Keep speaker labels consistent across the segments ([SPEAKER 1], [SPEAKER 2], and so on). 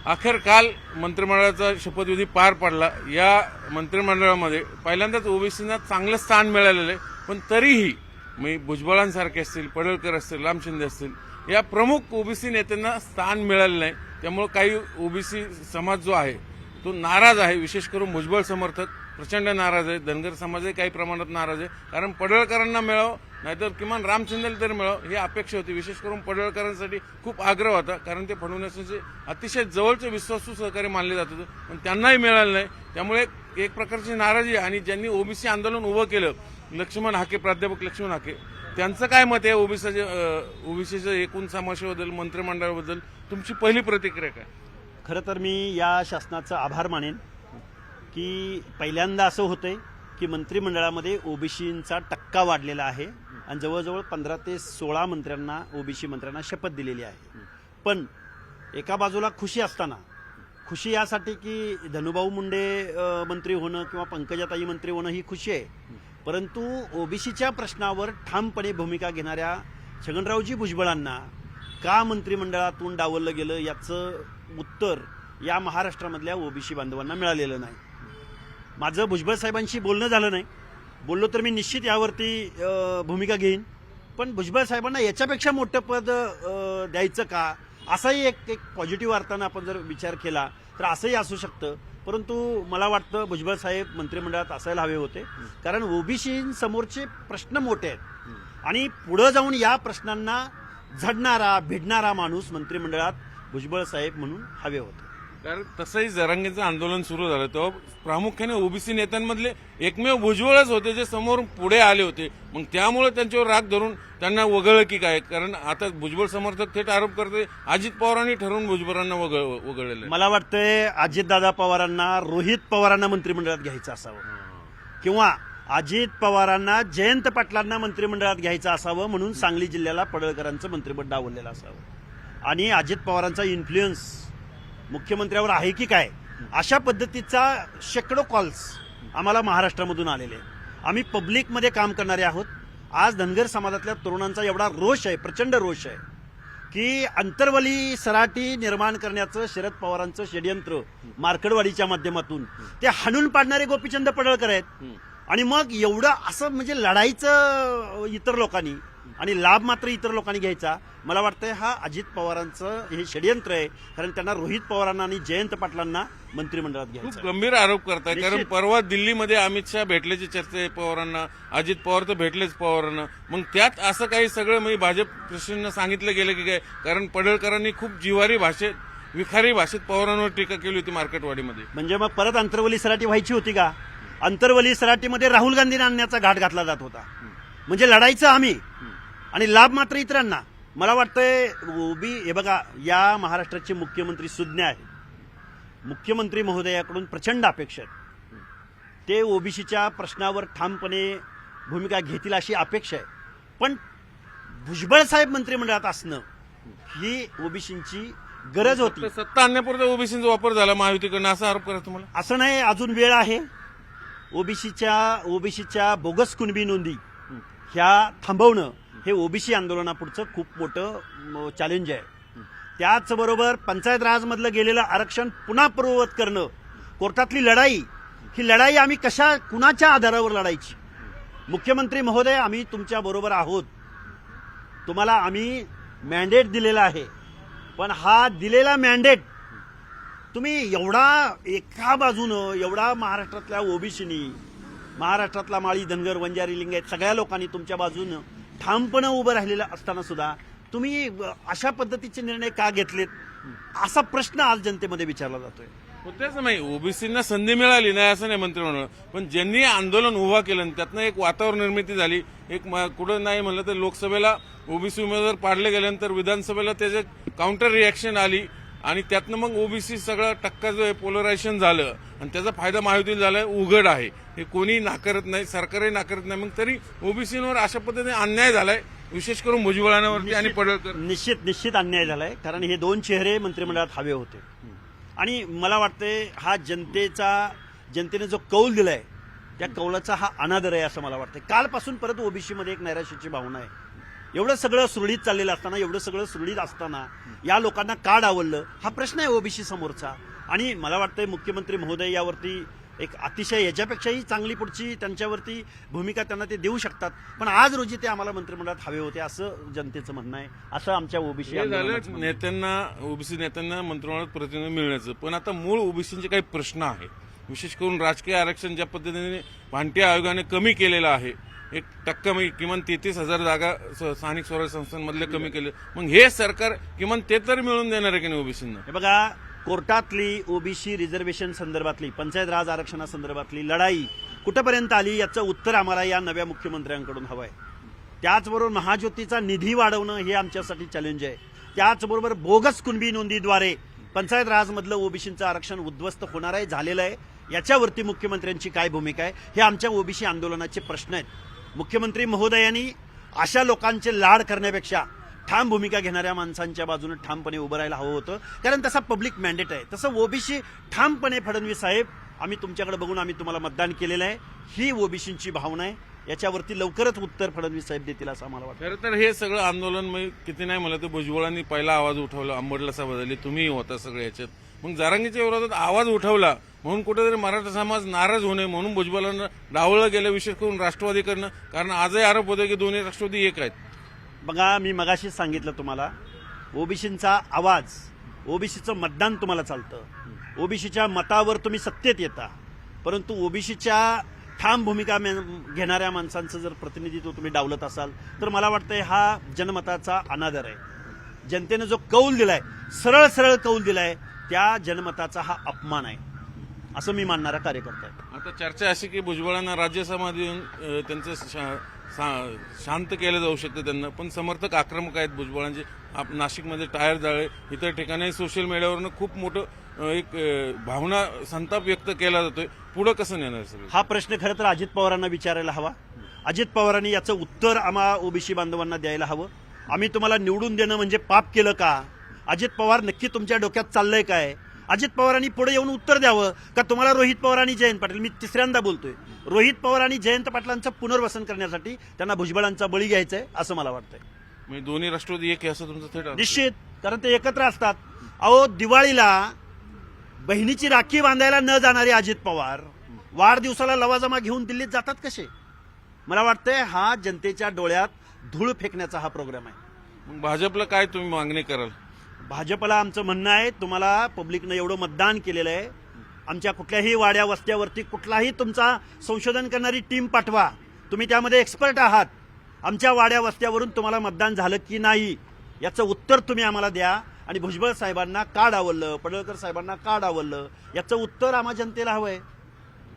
[SPEAKER 1] अखेर काल मंत्रिमंडळाचा शपथविधी पार पडला। या मंत्रिमंडळामध्ये पहिल्यांदाच ओबीसींना चांगलं स्थान मिळालेलं आहे, पण तरीही भुजबळांसारखे असतील, पडळकर असतील, राम शिंदे असतील, या प्रमुख ओबीसी नेत्यांना स्थान मिळालं नाही। त्यामुळे काही ओबीसी समाज जो आहे तो नाराज आहे। विशेष करून भुजबळ समर्थक प्रचंड नाराज आहे। धनगर समाजही काही प्रमाणात नाराज आहे, कारण पडळकरांना मिळावं नाहीतर किमान राम शिंदेला तरी मिळावं ही अपेक्षा होती। विशेष करून पडळकरांसाठी खूप आग्रह होता, कारण ते फडणवीसांचे अतिशय जवळचे विश्वासू सहकारी मानले जात होते, पण त्यांनाही मिळालं नाही। त्यामुळे एक प्रकारची नाराजी आणि ज्यांनी ओबीसी आंदोलन उभं केलं, लक्ष्मण हाके, प्राध्यापक लक्ष्मण हाके, त्यांचं काय मत आहे ओबीसीच्या एकूण समावेशाबद्दल, मंत्रिमंडळाबद्दल तुमची पहिली प्रतिक्रिया काय?
[SPEAKER 2] खरं तर मी या शासनाचा आभार मानेन की पहिल्यांदा असं होतंय की मंत्रिमंडळामध्ये ओबीसींचा टक्का वाढलेला आहे आणि जवळजवळ 15 ते 16 मंत्र्यांना, ओबीसी मंत्र्यांना शपथ दिलेली आहे। पण एका बाजूला खुशी असताना, खुशी यासाठी की धनुभाऊ मुंडे मंत्री होणं किंवा पंकजाताई मंत्री होणं ही खुशी आहे, परंतु ओबीसीच्या प्रश्नावर ठामपणे भूमिका घेणाऱ्या छगनरावजी भुजबळांना का मंत्रिमंडळातून डावललं गेलं याचं उत्तर या महाराष्ट्रामधल्या ओबीसी बांधवांना मिळालेलं नाही। माझं भुजबळ साहेबांशी बोलणं झालं नाही, बोललो तर मी निश्चित यावरती भूमिका घेईन, पण भुजबळ साहेबांना याच्यापेक्षा मोठं पद द्यायचं का, असाही एक पॉझिटिव्ह अर्थानं आपण जर विचार केला तर असंही असू शकतं। परंतु मला वाटतं भुजबळ साहेब मंत्रिमंडळात असायला हवे होते, कारण ओबीसींसमोरचे प्रश्न मोठे आहेत आणि पुढे जाऊन या प्रश्नांना झडणारा, भिडणारा माणूस मंत्रिमंडळात भुजबळ साहेब म्हणून हवे होते।
[SPEAKER 1] कारण तसंही जरांगेचं आंदोलन सुरू झालं तेव्हा प्रामुख्याने ओबीसी नेत्यांमधले एकमेव भुजबळच होते जे समोर पुढे आले होते। मग त्यामुळे त्यांच्यावर राग धरून त्यांना वगळलं की काय? कारण आता भुजबळ समर्थक थेट आरोप करते अजित पवारांनी ठरवून भुजबळांना वगळलेलं।
[SPEAKER 2] मला वाटतंय अजितदादा पवारांना रोहित पवारांना मंत्रिमंडळात घ्यायचं असावं किंवा अजित पवारांना जयंत पाटलांना मंत्रिमंडळात घ्यायचं असावं, म्हणून सांगली जिल्ह्याला पडळकरांचं मंत्रिमंडळ डावललेलं असावं। आणि अजित पवारांचा इन्फ्लुएन्स मुख्यमंत्र्यावर आहे की काय, अशा पद्धतीचा शेकडो कॉल्स आम्हाला महाराष्ट्रामधून आलेले आहेत। आम्ही पब्लिकमध्ये काम करणारे आहोत। आज धनगर समाजातल्या तरुणांचा एवढा रोष आहे, प्रचंड रोष आहे की अंतर्वली सराटी निर्माण करण्याचं शरद पवारांचं षडयंत्र मार्कडवाडीच्या माध्यमातून ते हाणून पाडणारे गोपीचंद पडळकर आहेत। आणि मग एवढं असं म्हणजे लढाईचं इतर लोकांनी आणि लाभ मात्र इतर लोकांनी घ्यायचा, मला वाटतंय हा अजित पवारांचं हे षडयंत्र आहे, कारण त्यांना रोहित पवारांना आणि जयंत पाटलांना मंत्रिमंडळात घ्यायचं।
[SPEAKER 1] खूप गंभीर आरोप करताय, कारण परवा दिल्लीमध्ये अमित शहा भेटल्याची चर्चा आहे पवारांना, अजित पवार तर भेटलेच पवारांना, मग त्यात असं काही सगळं भाजप प्रशासनानं सांगितलं गेलं की काय? कारण पडळकरांनी खूप जिवारी भाषेत, विखारी भाषेत पवारांवर टीका केली होती मार्केटवाडीमध्ये।
[SPEAKER 2] म्हणजे मग परत अंतर्वली सराटी व्हायची होती का? अंतर्वली सराटीमध्ये राहुल गांधींना आणण्याचा घाट घातला जात होता, म्हणजे लढायचं आम्ही आणि लाभ मात्र इतरांना। मला वाटतंय हे बघा, या महाराष्ट्राचे मुख्यमंत्री सुज्ञ आहेत, मुख्यमंत्री महोदयाकडून प्रचंड अपेक्षा आहेत, ते ओबीसीच्या प्रश्नावर ठामपणे भूमिका घेतील अशी अपेक्षा आहे। पण भुजबळ साहेब मंत्रिमंडळात असणं ही ओबीसींची गरज होती।
[SPEAKER 1] सत्ता आणण्यापुरता ओबीसींचा वापर झाला महायुतीकडनं असा आरोप करा तुम्हाला?
[SPEAKER 2] असं नाही, अजून वेळ आहे। ओबीसीच्या बोगस कुणबी नोंदी ह्या थांबवणं हे ओबीसी आंदोलनापुढचं खूप मोठं चॅलेंज आहे। त्याचबरोबर पंचायत राजमधलं गेलेलं आरक्षण पुन्हा पूर्ववत करणं, कोर्टातली लढाई, ही लढाई आम्ही कुणाच्या आधारावर लढायची? मुख्यमंत्री महोदय, आम्ही तुमच्या बरोबर आहोत, तुम्हाला आम्ही मॅन्डेट दिलेला आहे, पण हा दिलेला मॅन्डेट तुम्ही एका बाजूनं एवढा महाराष्ट्रातल्या ओबीसीनी, महाराष्ट्रातला माळी, धनगर, वंजारी, लिंगायत सगळ्या लोकांनी तुमच्या बाजूनं ठामपणे उभं राहिलेलं असताना सुद्धा तुम्ही अशा पद्धतीचे निर्णय का घेतलेत, असा प्रश्न आज जनतेमध्ये विचारला जातोय।
[SPEAKER 1] त्याच नाही, ओबीसींना संधी मिळाली नाही असं नाही मंत्रिमंडळ, पण ज्यांनी आंदोलन उभा केलं त्यातनं एक वातावरण निर्मिती झाली। एक कुठं नाही म्हणलं तर लोकसभेला ओबीसी उमेदवार पाडले गेल्यानंतर विधानसभेला त्याचे काउंटर रिॲक्शन आली आणि त्यातनं मग ओबीसी सगळं टक्का जो आहे पोलरायझेशन झालं आणि त्याचा फायदा महायुतीला झालाय, उघड आहे, हे कोणी नाकारत नाही, सरकारही नाकारत नाही। मग तरी ओबीसींवर अशा पद्धतीने अन्याय झालाय, विशेष करून भुजबळांवरती आणि पडळकर।
[SPEAKER 2] निश्चित अन्याय झालाय, कारण हे दोन चेहरे मंत्रिमंडळात हवे होते आणि मला वाटतंय हा जनतेने जो कौल दिलाय त्या कौलाचा हा अनादर आहे असं मला वाटतंय। कालपासून परत ओबीसीमध्ये एक नैराश्याची भावना आहे एवढं सगळं सुरळीत चाललेलं असताना, एवढं सगळं सुरळीत असताना या लोकांना का डावललं, हा प्रश्न आहे ओबीसी समोरचा. आणि मला वाटतंय मुख्यमंत्री महोदय यावरती एक अतिशय याच्यापेक्षाही चांगली पुढची त्यांच्यावरती भूमिका त्यांना ते देऊ शकतात. पण आज रोजी ते आम्हाला मंत्रिमंडळात हवे होते असं जनतेचं म्हणणं आहे, असं आमच्या ओबीसी
[SPEAKER 1] हे झालं नेत्यांना, ओबीसी नेत्यांना मंत्रिमंडळात प्रतिनिधी मिळण्याचं. पण आता मूळ ओबीसीचे काही प्रश्न आहेत, विशेष करून राजकीय आरक्षण ज्या पद्धतीने भांटी आयोगाने कमी केलेलं आहे, 1% म्हणजे किमान 33,000 जागा स्थानिक स्वराज्य संस्थांमधले कमी केले. मग हे सरकार किमान ते तरी मिळून देणार आहे की नाही ओबीसींना?
[SPEAKER 2] हे बघा, कोर्टातली ओबीसी रिझर्वेशन संदर्भातली, पंचायत राज आरक्षणासंदर्भातली लढाई कुठपर्यंत आली याचं उत्तर आम्हाला या नव्या मुख्यमंत्र्यांकडून हवं आहे. त्याचबरोबर महाज्योतीचा निधी वाढवणं हे आमच्यासाठी चॅलेंज आहे. त्याचबरोबर बोगस कुणबी नोंदीद्वारे पंचायत राजमधलं ओबीसीचं आरक्षण उद्ध्वस्त होणार आहे, झालेलं आहे. याच्यावरती मुख्यमंत्र्यांची काय भूमिका आहे, हे आमच्या ओबीसी आंदोलनाचे प्रश्न आहेत. मुख्यमंत्री महोदयांनी अशा लोकांचे लाड करण्यापेक्षा ठाम भूमिका घेणाऱ्या माणसांच्या बाजूने ठामपणे उभं राहायला हवं होतं, कारण तसा पब्लिक मॅन्डेट आहे. तसं ओबीसी ठामपणे फडणवीस साहेब आम्ही तुमच्याकडे बघून आम्ही तुम्हाला मतदान केलेलं आहे, ही ओबीसींची भावना आहे. याच्यावरती लवकरच उत्तर फडणवीस साहेब देतील असं आम्हाला वाटतं.
[SPEAKER 1] खरं तर हे सगळं आंदोलन म्हणजे किती नाही म्हणलं तर भुजबळांनी पहिला आवाज उठवला, अंबडला सभा झाली, तुम्ही होता सगळ्या याच्यात. मग जरांगीच्या विरोधात आवाज उठवला म्हणून कुठेतरी मराठा समाज नाराज होणे म्हणून भुजबळांना डावळलं गेलं, विशेष करून राष्ट्रवादीकडनं. कारण आजही आरोप होते की दोन्ही राष्ट्रवादी एक आहेत.
[SPEAKER 2] बघा, मी मगाशीच सांगितलं तुम्हाला, ओबीसींचा आवाज, ओबीसीचं मतदान तुम्हाला चालतं, ओबीसीच्या मतावर तुम्ही सत्तेत येता, परंतु ओबीसीच्या ठाम भूमिका घेणाऱ्या माणसांचं जर प्रतिनिधित्व तुम्ही डावलत असाल तर मला वाटतंय हा जनमताचा अनादर आहे. जनतेनं जो कौल दिलाय, सरळ सरळ कौल दिलाय, त्या जनमताचा हा अपमान आहे असं मी मानणारा कार्यकर्ता आहे.
[SPEAKER 1] आता चर्चा अशी की भुजबळांना राज्यसभा देऊन त्यांचं शांत केलं जाऊ शकतं त्यांना, पण समर्थक आक्रमक आहेत भुजबळांचे. नाशिकमध्ये टायर जाळे, इतर ठिकाणी सोशल मीडियावरनं खूप मोठं एक भावना, संताप व्यक्त केला जातोय. पुढं कसं नेणार सगळं?
[SPEAKER 2] हा प्रश्न खरं तर अजित पवारांना विचारायला हवा. अजित पवारांनी याचं उत्तर आम्हा ओबीसी बांधवांना द्यायला हवं. आम्ही तुम्हाला निवडून देणं म्हणजे पाप केलं का? अजित पवार नक्की तुमच्या डोक्यात चाललंय काय? अजित पवारांनी पुढे येऊन उत्तर द्यावं का तुम्हाला रोहित पवार आणि जयंत पाटील, मी तिसऱ्यांदा बोलतोय, रोहित पवार आणि जयंत पाटलांचं पुनर्वसन करण्यासाठी त्यांना भुजबळांचा बळी घ्यायचा आहे असं मला वाटतंय.
[SPEAKER 1] म्हणजे दोन्ही राष्ट्रवादी एक आहे असं तुमचं थेट आहे?
[SPEAKER 2] निश्चित, कारण ते एकत्र असतात. अहो, दिवाळीला बहिणीची राखी बांधायला न जाणारे अजित पवार वाढदिवसाला लवाजमा घेऊन दिल्लीत जातात कसे? मला वाटतंय हा जनतेच्या डोळ्यात धूळ फेकण्याचा हा प्रोग्राम आहे.
[SPEAKER 1] मग भाजपला काय तुम्ही मागणी कराल?
[SPEAKER 2] भाजपला आमचं म्हणणं आहे, तुम्हाला पब्लिकनं एवढं मतदान केलेलं आहे, आमच्या कुठल्याही वाड्या वस्त्यावरती कुठलाही तुमचा संशोधन करणारी टीम पाठवा, तुम्ही त्यामध्ये एक्सपर्ट आहात. आमच्या वाड्या वस्त्यावरून तुम्हाला मतदान झालं की नाही याचं उत्तर तुम्ही आम्हाला द्या. आणि भुजबळ साहेबांना का डावललं, पडळकर साहेबांना का डावललं, याचं उत्तर आम्हा जनतेला हवंय.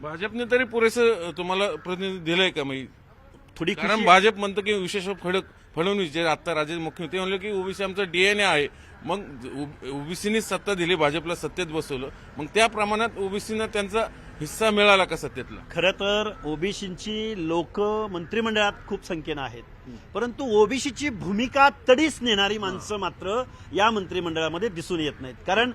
[SPEAKER 1] भाजपने तरी पुरेसं तुम्हाला प्रतिनिधी दिलंय का? मग
[SPEAKER 2] थोडी
[SPEAKER 1] कारण भाजप म्हणतं की विशेष फडणवीस जे आता राज्याचे मुख्यमंत्री म्हणले की ओबीसी आमचा डीएनए आहे. मग ओबीसीनीच सत्ता दिली, भाजपला सत्तेत बसवलं, मग त्या प्रमाणात ओबीसीना त्यांचा हिस्सा मिळाला का सत्तेतला?
[SPEAKER 2] खरं तर ओबीसीची लोक मंत्रिमंडळात खूप संख्येनं आहेत, परंतु ओबीसीची भूमिका तडीस नेणारी माणसं मात्र या मंत्रिमंडळामध्ये दिसून येत नाहीत. कारण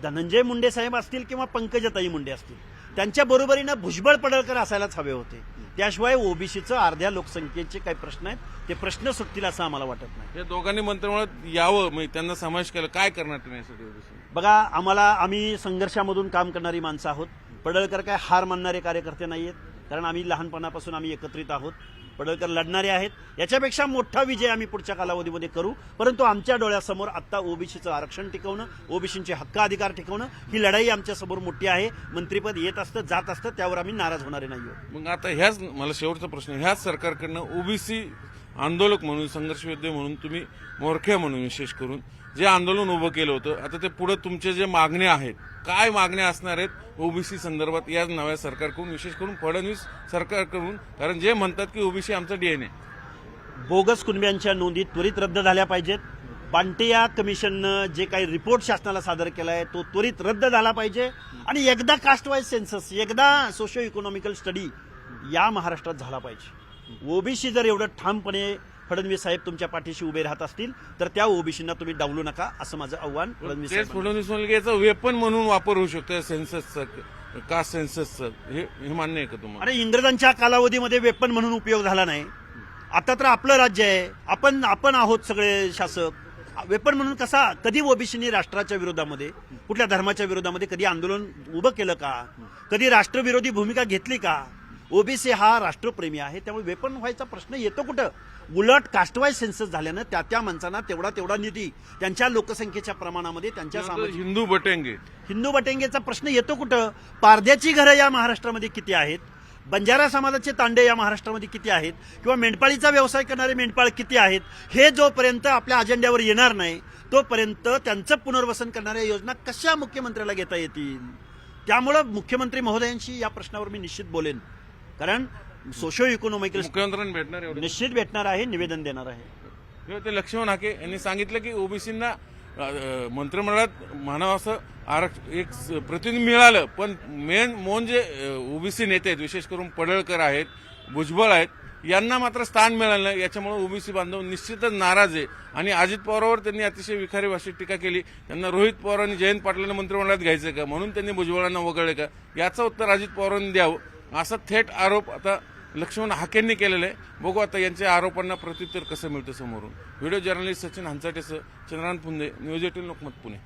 [SPEAKER 2] धनंजय मुंडे साहेब असतील किंवा पंकजाताई मुंडे असतील, त्यांच्या बरोबरीनं भुजबळ पडळकर असायलाच हवे होते. त्याशिवाय ओबीसीचं अर्ध्या लोकसंख्येचे काही प्रश्न आहेत, ते प्रश्न सुटतील असं आम्हाला वाटत नाही.
[SPEAKER 1] या दोघांनी मंत्रिमंडळात यावं, म्हणजे त्यांना समावेश केलं, काय करणार तुम्ही यासाठी?
[SPEAKER 2] बघा, आम्ही संघर्षामधून काम करणारी माणसं आहोत. पडळकर काय हार मानणारे कार्यकर्ते नाहीयेत, कारण आम्ही लहानपणापासून आम्ही एकत्रित आहोत. पडळकर लढणारे आहेत, याच्यापेक्षा मोठा विजय आम्ही पुढच्या कालावधीमध्ये करू. परंतु आमच्या डोळ्यासमोर आता ओबीसीचं आरक्षण टिकवणं, ओबीसींचे हक्क अधिकार टिकवणं, ही लढाई आमच्यासमोर मोठी आहे. मंत्रिपद येत असतं, जात असतं, त्यावर आम्ही नाराज होणारे नाही आहोत.
[SPEAKER 1] मग आता ह्याच मला शेवटचा प्रश्न, ह्याच सरकारकडनं ओबीसी आंदोलक म्हणून, संघर्ष योद्धे म्हणून, तुम्ही मोरख्या म्हणून विशेष करून जे आंदोलन उभं केलं होतं, आता ते पुढे तुमचे जे मागण्या आहेत, काय मागण्या असणार आहेत ओबीसी संदर्भात या नव्या सरकारकडून, विशेष करून फडणवीस सरकारकडून? कारण जे म्हणतात की ओबीसी आमचा डीएनए.
[SPEAKER 2] बोगस कुणब्यांच्या नोंदी त्वरित रद्द झाल्या पाहिजेत. पांटिया कमिशननं जे काही रिपोर्ट शासनाला सादर केला आहे तो त्वरित रद्द झाला पाहिजे. आणि एकदा कास्ट वाईज सेन्सस, एकदा सोशो इकॉनॉमिकल स्टडी या महाराष्ट्रात झाला पाहिजे. ओबीसी जर एवढं ठामपणे फडणवीस साहेब तुमच्या पाठीशी उभे राहत असतील तर त्या ओबीसींना तुम्ही डावलू नका असं माझं आव्हान फडणवीस साहेब.
[SPEAKER 1] फडणवीस म्हणले की याचा वेपन म्हणून वापर होऊ शकतो सेन्ससचा, कास्ट सेन्ससचं, हे मान्य आहे का तुम्हाला?
[SPEAKER 2] अरे, इंग्रजांच्या कालावधीमध्ये वेपन म्हणून उपयोग झाला नाही. आता तर आपलं राज्य आहे, आपण आहोत सगळे शासक. वेपन म्हणून कसा कधी ओबीसीनी राष्ट्राच्या विरोधामध्ये, कुठल्या धर्माच्या विरोधामध्ये कधी आंदोलन उभं केलं का? कधी राष्ट्रविरोधी भूमिका घेतली का? ओबीसी हा राष्ट्रप्रेमी आहे, त्यामुळे वेपन व्हायचा प्रश्न येतो कुठं? उलट कास्टवाईज सेन्सस झाल्यानं त्या माणसांना तेवढा निधी त्यांच्या लोकसंख्येच्या प्रमाणामध्ये त्यांच्या सामाजिक
[SPEAKER 1] हिंदू
[SPEAKER 2] बटेंगेचा प्रश्न येतो कुठं? पारध्याची घरं या महाराष्ट्रामध्ये किती आहेत? बंजारा समाजाचे तांडे या महाराष्ट्रामध्ये किती आहेत? किंवा मेंढपाळीचा व्यवसाय करणारे मेंढपाळ किती आहेत? हे जोपर्यंत आपल्या अजेंड्यावर येणार नाही तोपर्यंत त्यांचं पुनर्वसन करणाऱ्या योजना कशा मुख्यमंत्र्याला घेता येतील? त्यामुळं मुख्यमंत्री महोदयांशी या प्रश्नावर मी निश्चित बोलेन, कारण सोशो इकॉनॉमिक
[SPEAKER 1] मुख्यमंत्र्यांना भेटणार एवढं
[SPEAKER 2] निश्चित भेटणार आहे, निवेदन देणार आहे.
[SPEAKER 1] ते लक्ष्मण हाके यांनी सांगितलं की ओबीसींना मंत्रिमंडळात म्हणावं असं एक प्रतिनिधी मिळालं, पण मोन जे ओबीसी नेते आहेत, विशेष करून पडळकर आहेत, भुजबळ आहेत, यांना मात्र स्थान मिळालं नाही. याच्यामुळे ओबीसी बांधव निश्चितच नाराज आहे. आणि अजित पवारांवर त्यांनी अतिशय विखारी भाषेत टीका केली. त्यांना रोहित पवार आणि जयंत पाटलांना मंत्रिमंडळात घ्यायचं का म्हणून त्यांनी भुजबळांना वगळले का, याचं उत्तर अजित पवारांनी द्यावं, असा थेट आरोप आता लक्ष्मण हाकेंनी केलेला आहे. बघू आता यांच्या आरोपांना प्रत्युत्तर कसं मिळतं समोरून. व्हिडिओ जर्नलिस्ट सचिन हंचाटेसह चंद्रकांत पुंदे, न्यूज 18 लोकमत पुणे.